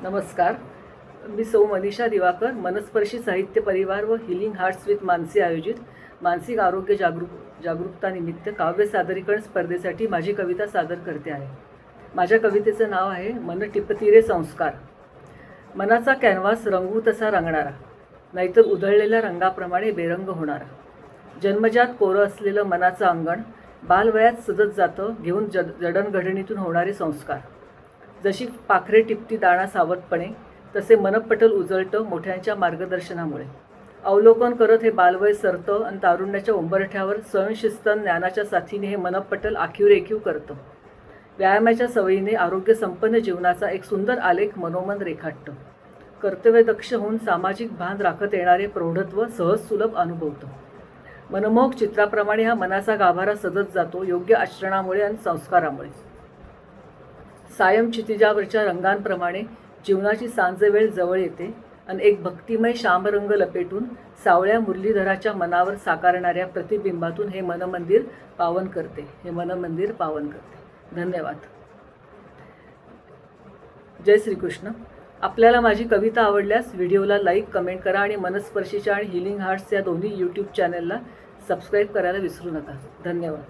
नमस्कार. मी सौ मनीषा दिवाकर, मनस्पर्शी साहित्य परिवार व हिलिंग हार्ट्स विथ मानसी आयोजित मानसिक आरोग्य जागरूकतानिमित्त काव्य सादरीकरण स्पर्धेसाठी माझी कविता सादर करते आहे. माझ्या कवितेचं नाव आहे मन टिपतिरे संस्कार. मनाचा कॅनव्हास रंगू तसा रंगणारा, नाहीतर उधळलेल्या रंगाप्रमाणे बेरंग होणारा. जन्मजात कोरं असलेलं मनाचं अंगण बालवयात सजत जातं, घेऊन जडणघडणीतून होणारे संस्कार. जशी पाखरे टिपती दाणा सावधपणे, तसे मनपटल उजळतं मोठ्यांच्या मार्गदर्शनामुळे. अवलोकन करत हे बालवय सरतं आणि तारुण्याच्या उंबरठ्यावर स्वयंशिस्त ज्ञानाच्या साथीने हे मनपटल आखीवरेखीव करतं. व्यायामाच्या सवयीने आरोग्यसंपन्न जीवनाचा एक सुंदर आलेख मनोमन रेखाटतं. कर्तव्यदक्ष होऊन सामाजिक भान राखत येणारे प्रौढत्व सहज सुलभ अनुभवतं. मनमोहक चित्राप्रमाणे हा मनाचा गाभारा सजत जातो, योग्य आचरणामुळे आणि संस्कारामुळे. सायं क्षितिजावरच्या रंगांप्रमाणे जीवनाची सांजवेळ जवळ येते आणि एक भक्तिमय श्यामरंग लपेटून सावळ्या मुरलीधराच्या मनावर साकारणाऱ्या प्रतिबिंबातून हे मनमंदिर पावन करते. धन्यवाद. जय श्रीकृष्ण. आपल्याला माझी कविता आवडल्यास व्हिडिओला लाईक, कमेंट करा आणि मनस्पर्शीच्या आणि हिलिंग हार्ट्स या दोन्ही यूट्यूब चॅनलला सबस्क्राईब करायला विसरू नका. धन्यवाद.